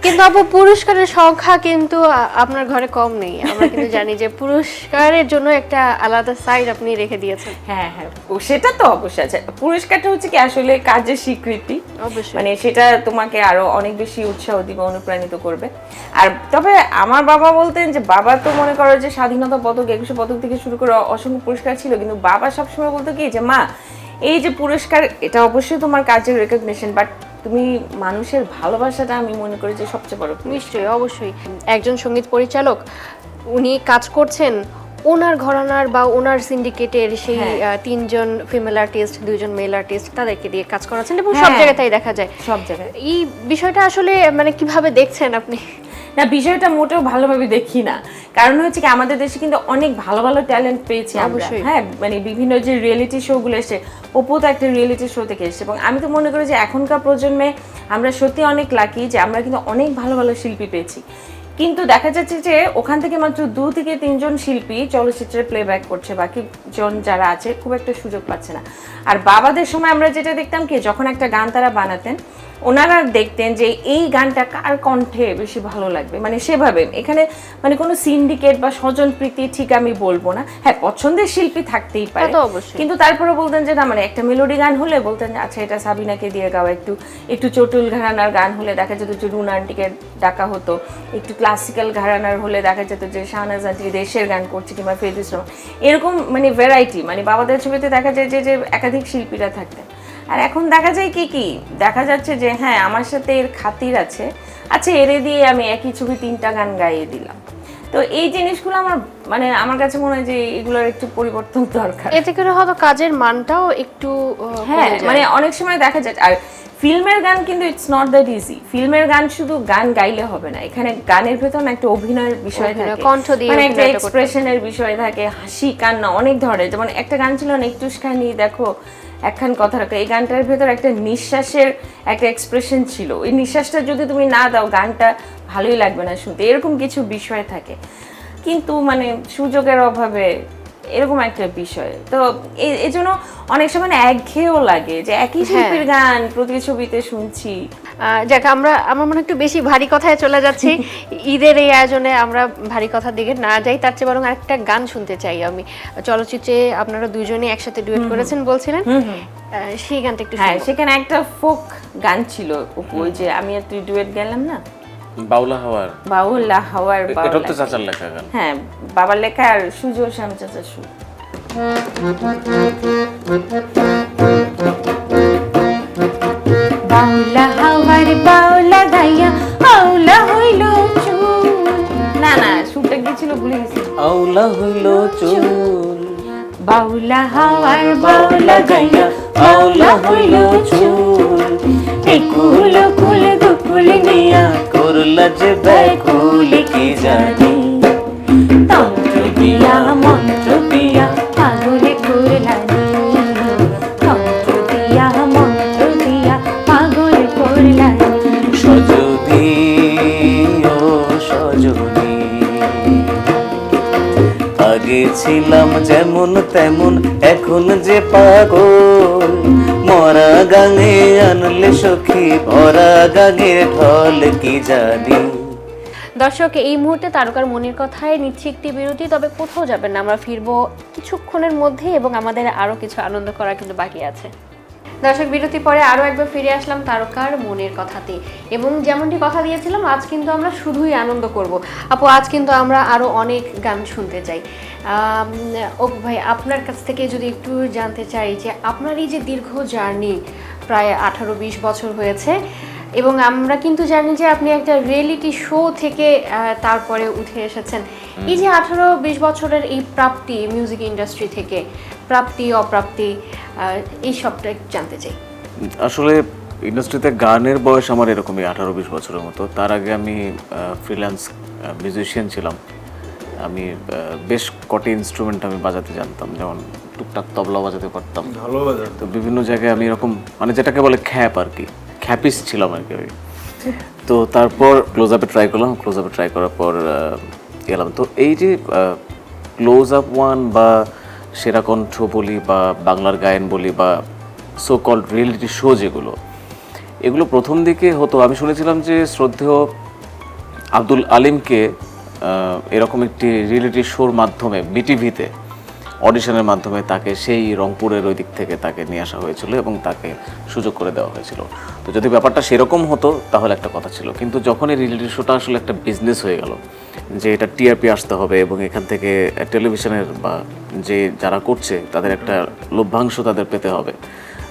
কিন্তু আপু পুরস্কারের সংখ্যা কিন্তু আপনার ঘরে কম নেই, আমরা কিন্তু জানি যে পুরস্কারের জন্য একটা আলাদা সাইড আপনি রেখে দিয়েছেন। হ্যাঁ হ্যাঁ, ও সেটা তো অবশ্যই আছে। পুরস্কারটা হচ্ছে কি আসলে কাজের স্বীকৃতি, অবশ্যই। মানে সেটা তোমাকে আরো অনেক বেশি উৎসাহ দিবে, অনুপ্রাণিত করবে। আর তবে আমার বাবা বলতেন যে বাবা তো মনে করো যে স্বাধীনতা পদক, 21 পদক থেকে শুরু করে অসংখ্য পুরস্কার ছিল, কিন্তু বাবা সবসময় বলতো কি যে মা এই যে পুরস্কার এটা অবশ্যই তোমার কাজের রেকগনিশন, বাট তুমি মানুষের ভালোবাসাটা আমি মনে করি যে সবচেয়ে বড় পুরস্কার। নিশ্চয়ই, অবশ্যই। একজন সঙ্গীত পরিচালক, উনি কাজ করছেন ওনার ঘরানার বা ওনার সিন্ডিকেটের সেই 3জন ফিমেল আর্টিস্ট, 2জন মেল আর্টিস্ট, তাদেরকে দিয়ে কাজ করাচ্ছেন এবং সব হ্যাঁ। জায়গায় তাই দেখা যায়। সব জায়গায় এই বিষয়টা আসলে মানে কিভাবে দেখছেন আপনি? না, বিষয়টা মোটেও ভালোভাবে দেখি না, কারণ হচ্ছে কি আমাদের দেশে কিন্তু অনেক ভালো ভালো ট্যালেন্ট পেয়েছি আমরা, অবশ্যই। হ্যাঁ, মানে বিভিন্ন যে রিয়েলিটি শো গুলো এসে, অপু তো একটা রিয়েলিটি শো থেকে এসেছে, এবং আমি তো মনে করি যে এখনকার প্রজন্মে আমরা সত্যি অনেক লাকি যে আমরা কিন্তু অনেক ভালো ভালো শিল্পী পেয়েছি, কিন্তু দেখা যাচ্ছে যে ওখান থেকে মাত্র 2 থেকে 3জন শিল্পী চলচ্চিত্রে প্লেব্যাক করছে, বাকি জন যারা আছে খুব একটা সুযোগ পাচ্ছে না। আর বাবাদের সময় আমরা যেটা দেখতাম কি, যখন একটা গান তারা বানাতেন ওনারা দেখতেন যে এই গানটা কার কণ্ঠে বেশি ভালো লাগবে, মানে সেভাবে এখানে মানে কোনো সিন্ডিকেট বা স্বজন প্রীতি ঠিক আমি বলবো না, হ্যাঁ পছন্দের শিল্পী থাকতেই পারে, তা তো অবশ্যই। কিন্তু তারপরে বলতেন যে না, মানে একটা মেলোডি গান হলে বলতেন যে আচ্ছা এটা সাবিনাকে দিয়ে গাও, একটু একটু চটুল ঘরানার গান হলে দেখা যেত যে রুনা আন্টিকে ডাকা হতো, একটু ক্লাসিক্যাল ঘরানার হলে দেখা যেত যে শাহনাজ আন্টি দেশের গান করছে কিংবা ফেরদৌস রহমান, এরকম মানে ভ্যারাইটি, মানে বাবাদের ছবিতে দেখা যায় যে যে একাধিক শিল্পীরা থাকতেন। আর এখন দেখা যায় কি দেখা যাচ্ছে যে হ্যাঁ আমার সাথে এর খাতির আছে, আচ্ছা এরে দিয়ে আমি একই ছবি 3টা গান গাইয়ে দিলাম। তো এই জিনিসগুলো আমার মানে আমার কাছে মনে হয় যে এগুলোর একটু পরিবর্তন দরকার। এতে করে হয়তো কাজের মানটাও একটু হ্যাঁ, মানে অনেক সময় দেখা যায়, আর ফিল্মের গান কিন্তু ইটস নট দ্যাট ইজি। ফিল্মের গান শুধু গান গাইলে হবে না, এখানে গানের ভেতর না একটা অভিনয়ের বিষয় অভিনয়, থাকে, কণ্ঠ দিয়ে মানে একটা অভিনয়টা করতে এক্সপ্রেশনের বিষয় থাকে, হাসি কান্না অনেক ধরনের। যেমন একটা গান ছিল না, একটুখানি দেখো একখান কথা রাখো, এই গানটার ভেতর একটা নিঃশ্বাসের একটা এক্সপ্রেশন ছিল, ওই নিঃশ্বাসটা যদি তুমি না দাও গানটা ভালোই লাগবে না শুনতে, এরকম কিছু বিষয় থাকে, কিন্তু মানে সুযোগের অভাবে এরকম একটা বিষয়। তো এই জন্য অনেক সময় না একঘেয়েও লাগে যে একই শিল্পীর গান প্রতি ছবিতে শুনছি। যাক, আমার মনে হয় একটু বেশি ভারী কথায় চলে যাচ্ছি। ঈদের এই আয়োজনে আমরা ভারী কথার দিকে না যাই, তার চেয়ে বরং আরেকটা গান শুনতে চাই আমি। চলচ্চিত্রে আপনারা দুজনেই একসাথে ডুয়েট করেছেন বলছিলেন, সেই গানটা একটু হ্যাঁ, শুনবো। সেখানে একটা ফোক গান ছিল, ওই যে আমি আর তুই ডুয়েট গেলাম না, বাউলা হাওয়ার, বাউলা হাওয়ার এটা তো চাচার লেখা গান। হ্যাঁ, বাবার লেখা আর সুজয় শ্যাম চাচার সুর। বাউলা হাওয়ার বাউলা গাইয়া আউলা হইল চুল, না না সুরটা কি ছিল ভুলে গেছি। আউলা হইল চুল, বাউলা হাওয়ার বাউলা গাইয়া আউলা হইল চুল, একুল কুল দুকুল নিয়া করলা যে ব্যাকুল কি জানি, তন্ত্র দিয়া মন্ত্র দিয়া পাগলে করলানি, তন্ত্র দিয়া মন্ত্র দিয়া পাগলে করলানি। সজনী ও সজনী, আগে ছিলাম যেমন তেমন এখন যে পাগল, মরা গাঙে আনলে সখী ভরা গাঙের ঢল কি জানি। দর্শক, এই মুহূর্তে তারকার মনের কথায় নিচ্ছি একটি বিরতি, তবে কোথাও যাবেন না, আমরা ফিরবো কিছুক্ষণের মধ্যে এবং আমাদের আরো কিছু আনন্দ করা কিন্তু বাকি আছে। দর্শক, বিরতি পরে আরও একবার ফিরে আসলাম তারকার মনের কথাতে, এবং যেমনটি কথা দিয়েছিলাম আজ কিন্তু আমরা শুধুই আনন্দ করব। আপু, আজ কিন্তু আমরা আরও অনেক গান শুনতে চাই। অপু ভাই, আপনার কাছ থেকে যদি একটু জানতে চাই যে আপনার এই যে দীর্ঘ জার্নি, প্রায় 18-20 বছর হয়েছে, এবং আমরা কিন্তু জানি যে আপনি একটা রিয়েলিটি শো থেকে তারপরে উঠে এসেছেন। এই যে 18-20 বছরের এই প্রাপ্তি মিউজিক ইন্ডাস্ট্রি থেকে, প্রাপ্তি অপ্রাপ্তি, এই সবটা একটু জানতে চাই। আসলে ইন্ডাস্ট্রিতে গানের বয়স আমার এরকমই 18-20 বছরের মতো। তার আগে আমি ফ্রিল্যান্স মিউজিশিয়ান ছিলাম। আমি বেশ কটি ইনস্ট্রুমেন্ট আমি বাজাতে জানতাম, যেমন টুকটাক তবলা বাজাতে পারতাম, তো বিভিন্ন জায়গায় আমি এরকম মানে যেটাকে বলে খ্যাপ আর কি, খ্যাপিস ছিলাম আর কি। তো তারপর ক্লোজ আপে ট্রাই করলাম, ক্লোজ আপে ট্রাই করার পর গেলাম। তো এই যে ক্লোজ আপ ওয়ান বা সেরা কণ্ঠ বলি বা বাংলার গায়ন বলি বা সো কল্ড রিয়েলিটি শো যেগুলো, এগুলো প্রথম দিকে হতো। আমি শুনেছিলাম যে শ্রদ্ধেয় আব্দুল আলিমকে এরকম একটি রিয়েলিটি শোর মাধ্যমে বিটিভিতে অডিশনের মাধ্যমে তাকে সেই রংপুরের ওই দিক থেকে তাকে নিয়ে আসা হয়েছিল এবং তাকে সুযোগ করে দেওয়া হয়েছিল। তো যদি ব্যাপারটা সেরকম হতো তাহলে একটা কথা ছিল, কিন্তু যখন এই রিয়েলিটি শোটা আসলে একটা বিজনেস হয়ে গেল, যে এটা টিআরপি আসতে হবে এবং এখান থেকে টেলিভিশনের বা যে যারা করছে তাদের একটা লভ্যাংশ তাদের পেতে হবে,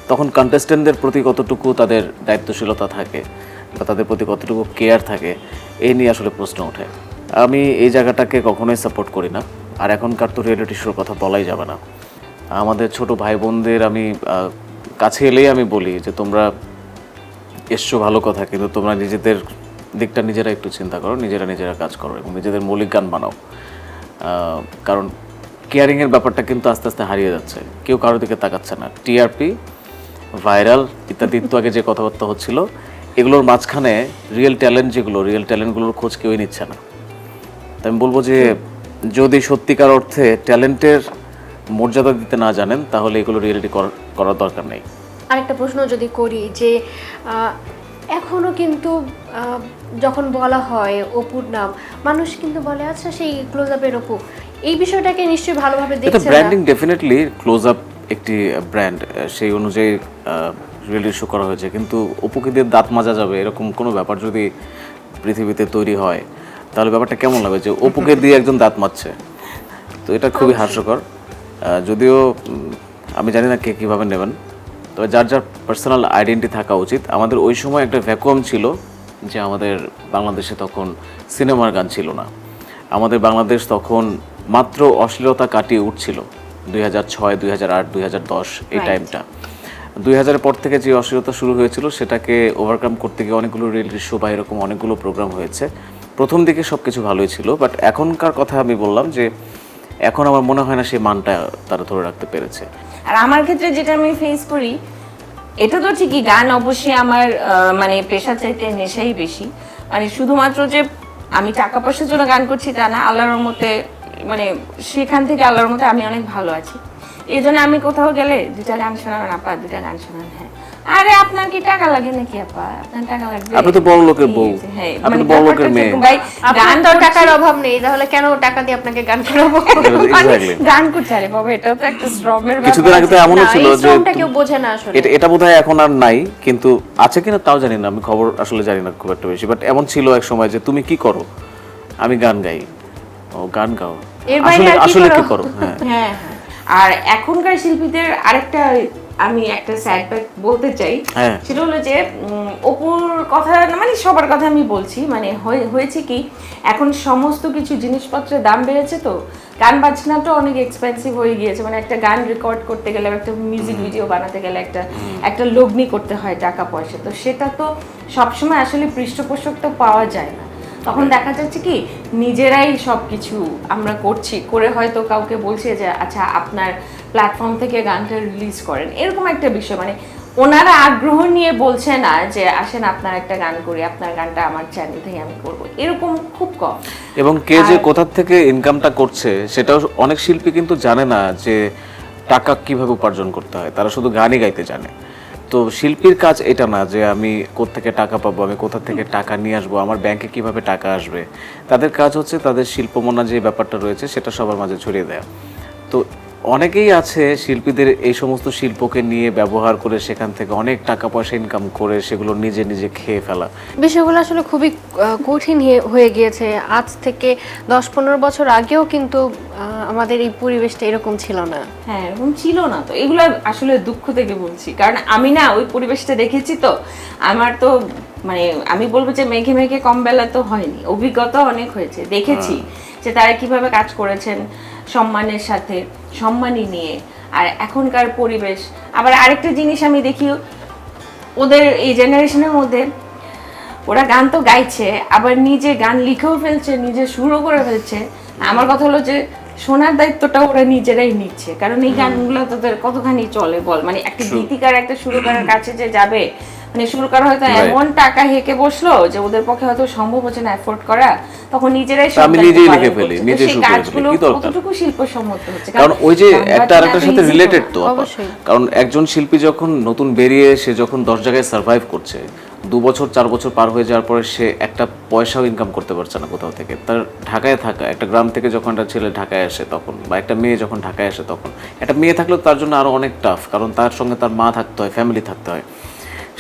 তখন কন্টেস্টেন্টদের প্রতি কতটুকু তাদের দায়িত্বশীলতা থাকে বা তাদের প্রতি কতটুকু কেয়ার থাকে, এই নিয়ে আসলে প্রশ্ন ওঠে। আমি এই জায়গাটাকে কখনোই সাপোর্ট করি না। আর এখনকার তো রিয়েলিটি শোর কথা বলাই যাবে না। আমাদের ছোট ভাই বোনদের আমি কাছে এলেই আমি বলি যে তোমরা এসছো ভালো কথা, কিন্তু তোমরা নিজেদের দিকটা নিজেরা একটু চিন্তা করো, নিজেরা কাজ করো এবং নিজেদের মৌলিক গান বানাও। কারণ কেয়ারিংয়ের ব্যাপারটা কিন্তু আস্তে আস্তে হারিয়ে যাচ্ছে, কেউ কারোর দিকে তাকাচ্ছে না। টিআরপি, ভাইরাল ইত্যাদি তো আগে যে কথাবার্তা হচ্ছিল, এগুলোর মাঝখানে রিয়েল ট্যালেন্টগুলোর খোঁজ কেউই নিচ্ছে না। তাই আমি বলবো যে যদি সত্যিকার অর্থে ট্যালেন্টের মর্যাদা দিতে না জানেন তাহলে এগুলো রিয়েলিটি করার দরকার নেই। আরেকটা প্রশ্ন যদি করি যে এখনো কিন্তু যখন বলা হয় অপুর নাম, মানুষ কিন্তু বলে আচ্ছা সেই ক্লোজ আপের অপু, এই বিষয়টাকে নিশ্চয়ই ভালোভাবে দেখছেন। এটা ব্র্যান্ডিং, ডেফিনেটলি ক্লোজ আপ একটি ব্র্যান্ড, সেই অনুযায়ী রিয়েলিটি শো করা হয়েছে, কিন্তু অপুকে দিয়ে দাঁত মাজা যাবে এরকম কোনো ব্যাপার যদি পৃথিবীতে তৈরি হয় তাহলে ব্যাপারটা কেমন লাগবে যে অপুকে দিয়ে একজন দাঁত মাজছে? তো এটা খুবই হাস্যকর। যদিও আমি জানি না কে কীভাবে নেবেন, তবে যার যার পার্সোনাল আইডেন্টি থাকা উচিত। আমাদের ওই সময় একটা ভ্যাকুয়াম ছিল যে আমাদের বাংলাদেশে তখন সিনেমার গান ছিল না। আমাদের বাংলাদেশ তখন মাত্র অশ্লীলতা কাটিয়ে উঠছিল 2006, 2008, 2010 এই টাইমটা। 2000-এর পর থেকে যে অশ্লীলতা শুরু হয়েছিল সেটাকে ওভারকাম করতে গিয়ে অনেকগুলো রিয়েলিটি শো বা এরকম অনেকগুলো প্রোগ্রাম হয়েছে। প্রথম দিকে সব কিছু ভালোই ছিল, বাট এখনকার কথা আমি বললাম যে এখন আমার মনে হয় না সেই মানটা তারা ধরে রাখতে পেরেছে। আর আমার ক্ষেত্রে যেটা আমি ফেস করি, এটা তো ঠিকই, গান অবশ্যই আমার মানে পেশা চাইতে নেশাই বেশি। মানে শুধুমাত্র যে আমি টাকা পয়সার জন্য গান করছি তা না, আল্লাহর মতে মানে সেখান থেকে আল্লাহর মতে আমি অনেক ভালো আছি। এই জন্য আমি কোথাও গেলে 2টা গান শোনাবেন আপা, 2টা গান শোনান। হ্যাঁ, আরে আপনার কি টাকা লাগে নাকি আপা? আপনার টাকা লাগবে? আপনি তো বড় লোকের বউ, আপনি তো বড় লোকের মেয়ে। ভাই গান তো টাকার অভাব নেই, তাহলে কেন টাকা দিয়ে আপনাকে গান করাবো? গান করছে, আরে বাবা এটা তো একটা শ্রমের ব্যাপার। কিছুদিন আগে তো এমনও ছিল যে শ্রমটা কেউ বোঝে না আসলে। এটা বোধহয় এখন আর নাই, কিন্তু আছে কিনা তাও জানি না, আমি খবর আসলে জানি না খুব একটা বেশি। বাট এমন ছিল এক সময় যে তুমি কি করো? আমি গান গাই। ও গান গাও, আসলে কি করো? হ্যাঁ হ্যাঁ। আর এখনকার শিল্পীদের আরেকটা আমি একটা স্যাড ফ্যাক্ট বলতে চাই, সেটা হলো যে অপুর কথা না, মানে সবার কথা আমি বলছি, মানে হয়েছে কি এখন সমস্ত কিছু জিনিসপত্রের দাম বেড়েছে, তো গান বাজনাটা অনেক এক্সপেন্সিভ হয়ে গিয়েছে। মানে একটা গান রেকর্ড করতে গেলে, একটা মিউজিক ভিডিও বানাতে গেলে একটা লগ্নি করতে হয় টাকা পয়সা, তো সেটা তো সবসময় আসলে পৃষ্ঠপোষক তো পাওয়া যায় না। তখন দেখা যাচ্ছে কি নিজেরাই সবকিছু আমরা করছি, করে হয়তো কাউকে বলছে যে আচ্ছা আপনার প্ল্যাটফর্ম থেকে গানটা রিলিজ করেন, এরকম একটা বিষয়। মানে ওনারা আগ্রহ নিয়ে বলছে না যে আসেন আপনার একটা গান করি, আপনার গানটা আমার চ্যানেল থেকে আমি করব, এরকম খুব কম। এবং কে যে কোথা থেকে ইনকামটা করছে সেটাও অনেক শিল্পী কিন্তু জানে না যে টাকা কিভাবে উপার্জন করতে হয়, তারা শুধু গানই গাইতে জানে। তো শিল্পীর কাজ এটা না যে আমি কোত্থেকে টাকা পাবো, আমি কোথা থেকে টাকা নিয়ে আসবো, আমার ব্যাংকে কিভাবে টাকা আসবে। তাদের কাজ হচ্ছে তাদের শিল্পমনা যে ব্যাপারটা রয়েছে সেটা সবার মাঝে ছড়িয়ে দেওয়া। তো অনেকেই আছে শিল্পীদের এই সমস্ত শিল্পকে নিয়ে ব্যবহার করে সেখান থেকে অনেক টাকা পয়সা ইনকাম করে সেগুলো নিজে নিজে খেয়ে ফেলা। বিষয়গুলো আসলে খুবই কঠিন হয়ে গিয়েছে। আজ থেকে 10-15 বছর আগেও কিন্তু আমাদের এই পরিবেশটা এরকম ছিল না। হ্যাঁ, এরকম ছিল না। তো এগুলো আসলে দুঃখ থেকে বলছি, কারণ আমি না ওই পরিবেশটা দেখেছি। তো আমার তো মানে আমি বলবো যে মেঘে মেঘে কম বেলা তো হয়নি, অভিজ্ঞতা অনেক হয়েছে, দেখেছি যে তারা কিভাবে কাজ করেছেন সম্মানের সাথে, সম্মানই নিয়ে। আর এখনকার পরিবেশ আবার আরেকটা জিনিস আমি দেখি, ওদের এই জেনারেশনের মধ্যে ওরা গান তো গাইছে, আবার নিজে গান লিখেও ফেলছে, নিজে সুরও করে ফেলছে। আমার কথা হলো যে শোনার দায়িত্বটা ওরা নিজেরাই নিচ্ছে, কারণ এই গানগুলো তোদের কতখানি চলে বল। মানে একটা গীতিকার একটা সুরকারের কাছে যে যাবে, মানে সুরকার হয়তো এমন টাকা হেঁকে বসলো যে ওদের পক্ষে হয়তো সম্ভব হচ্ছে না এফোর্ড করা, তখন নিজেরাই আমি নিজেই লিখে ফেলি, নিজে সেই কাজগুলো কতটুকু শিল্পসম্মত হচ্ছে। কারণ ওই যে একটা আরেকটার সাথে রিলেটেড তো, কারণ একজন শিল্পী যখন নতুন বেরিয়ে সে যখন 10 জায়গায় সার্ভাইভ করছে, 2 বছর 4 বছর পার হয়ে যাওয়ার পরে সে একটা পয়সাও ইনকাম করতে পারছে না কোথাও থেকে। তার ঢাকায় থাকা, একটা গ্রাম থেকে যখন একটা ছেলে ঢাকায় আসে তখন, বা একটা মেয়ে যখন ঢাকায় আসে তখন, একটা মেয়ে থাকলেও তার জন্য আরো অনেক টাফ, কারণ তার সঙ্গে তার মা থাকতে হয়, ফ্যামিলি থাকতে হয়।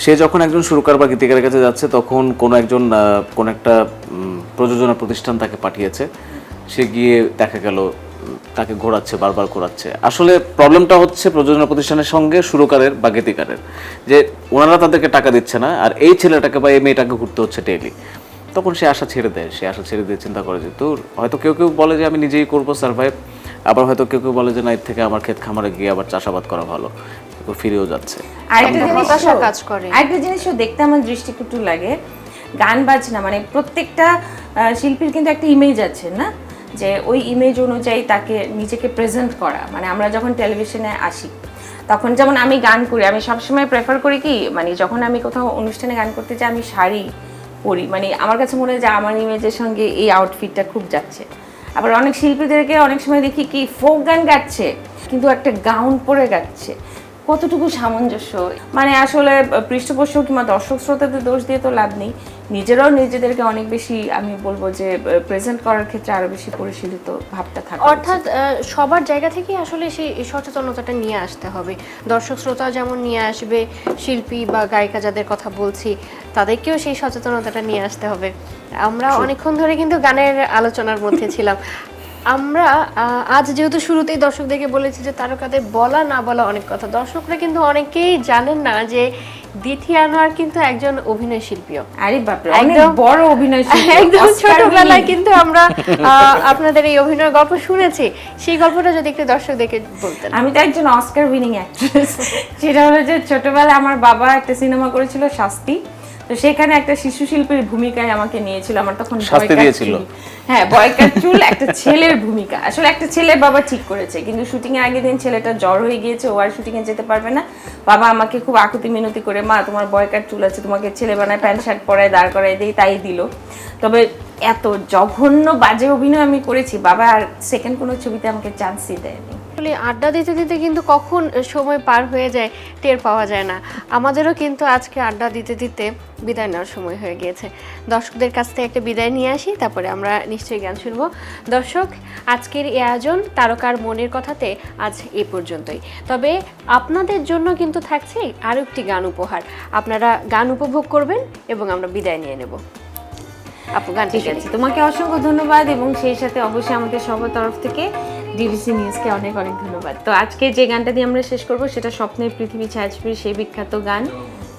সে যখন একজন সুরকার বা গীতিকারের কাছে যাচ্ছে তখন কোনো একজন কোন একটা প্রযোজনা প্রতিষ্ঠান তাকে পাঠিয়েছে, সে গিয়ে দেখা গেল তাকে ঘোরাচ্ছে, বারবার ঘোরাচ্ছে। আসলে প্রবলেমটা হচ্ছে প্রযোজনা প্রতিষ্ঠানের সঙ্গে সুরকারের বা গীতিকারের, যে ওনারা তাদেরকে টাকা দিচ্ছে না, আর এই ছেলেটাকে বা এই মেয়েটাকে ঘুরতে হচ্ছে ডেইলি। তখন সে আশা ছেড়ে দেয়, সে আশা ছেড়ে দিয়ে চিন্তা করে যে তোর হয়তো কেউ কেউ বলে যে আমি নিজেই করবো সার্ভাইভ, আবার হয়তো কেউ কেউ বলে যে না, এর থেকে আমার ক্ষেত খামারে গিয়ে আবার চাষাবাদ করা ভালো, ফিরেও যাচ্ছে। আরেকটা জিনিসও দেখতে আমার দৃষ্টিকটু লাগে, গান বাজনা মানে প্রত্যেকটা শিল্পীর কিন্তু একটা ইমেজ আছে না, যে ওই ইমেজ অনুযায়ী তাকে নিজেকে প্রেজেন্ট করা। মানে আমরা যখন টেলিভিশনে আসি তখন যেমন আমি গান করি, আমি সবসময় প্রেফার করি কি, মানে যখন আমি কোথাও অনুষ্ঠানে গান করতে চাই আমি শাড়ি পরি, মানে আমার কাছে মনে হয় যে আমার ইমেজের সঙ্গে এই আউটফিটটা খুব যাচ্ছে। আবার অনেক শিল্পীদেরকে অনেক সময় দেখি কি ফোক গান গাচ্ছে কিন্তু একটা গাউন পরে গাচ্ছে, কতটুকু সামঞ্জস্য। মানে আসলে পৃষ্ঠপোষক কিংবা দর্শক শ্রোতাদের দোষ দিয়ে তো লাভ নেই, নিজেরাও নিজেদেরকে অনেক বেশি আমি বলবো যে প্রেজেন্ট করার ক্ষেত্রে আরো বেশি পরিশীলিত ভাবটা থাকে। অর্থাৎ সবার জায়গা থেকেই আসলে সেই সচেতনতাটা নিয়ে আসতে হবে। দর্শক শ্রোতা যেমন নিয়ে আসবে, শিল্পী বা গায়িকা যাদের কথা বলছি তাদেরকেও সেই সচেতনতাটা নিয়ে আসতে হবে। আমরা অনেকক্ষণ ধরে কিন্তু গানের আলোচনার মধ্যে ছিলাম। আমরা আজ যেহেতু শুরুতেই দর্শকদেরকে বলেছি যে তারকাদের বলা না বলা অনেক কথা, দর্শকরা কিন্তু অনেকেই জানেন না যে দিথি আনোয়ার কিন্তু একজন অভিনয় শিল্পীও। আরে বাপরে, অনেক বড় অভিনয় শিল্পী। একদম ছোটবেলায় কিন্তু আমরা আপনাদের এই অভিনয়ের গল্প শুনেছি, সেই গল্পটা যদি একটু দর্শকদেরকে বলতেন। আমি তো একজন অস্কার উইনিং অ্যাক্ট্রেস। সেটা হলো যে ছোটবেলায় আমার বাবা একটা সিনেমা করেছিল শাস্তি, তো সেখানে একটা শিশু শিল্পীর ভূমিকায় আমাকে নিয়েছিল। আমার তখন বয়কার চুল, একটা ছেলের ভূমিকা। আসলে একটা ছেলের বাবা ঠিক করেছে, কিন্তু শুটিং এর আগের দিন ছেলেটা জ্বর হয়ে গিয়েছে, ও আর শুটিং এ যেতে পারবে না। বাবা আমাকে খুব আকুতি মিনতি করে, মা তোমার বয়কার চুল আছে, তোমাকে ছেলে বানায় প্যান্ট শার্ট পরায় দাঁড় করায় দেই, তাই দিল। তবে এত জঘন্য বাজে অভিনয় আমি করেছি, বাবা আর সেকেন্ড কোনো ছবিতে আমাকে চান্সই দেয়নি। আড্ডা দিতে দিতে কিন্তু কখন সময় পার হয়ে যায় টের পাওয়া যায় না। আমাদেরও কিন্তু আজকে আড্ডা দিতে দিতে বিদায় নেওয়ার সময় হয়ে গিয়েছে। দর্শকদের কাছ থেকে একটা বিদায় নিয়ে আসি, তারপরে আমরা নিশ্চয়ই গান শুনবো। দর্শক, আজকের এই আয়োজন তারকার মনের কথাতে আজ এই পর্যন্তই। তবে আপনাদের জন্য কিন্তু থাকছে আরও একটি গান উপহার, আপনারা গান উপভোগ করবেন এবং আমরা বিদায় নিয়ে নেব। আপু, গান ঠিক আছে। তোমাকে অসংখ্য ধন্যবাদ, এবং সেই সাথে অবশ্যই আমাদের সবার তরফ থেকে ডিবিসি নিউজকে অনেক অনেক ধন্যবাদ। তো আজকে যে গানটা দিয়ে আমরা শেষ করব সেটা স্বপ্নের পৃথিবী ছায়াছবির সেই বিখ্যাত গান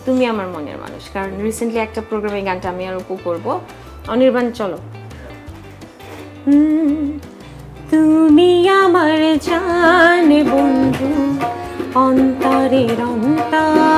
তুমি আমার মনের মানুষ, কারণ রিসেন্টলি একটা প্রোগ্রামে গানটা আমি আর উপু করব। অনির্বাণ, চলো। তুমি আমার জান বন্ধু, অন্তরের অন্তর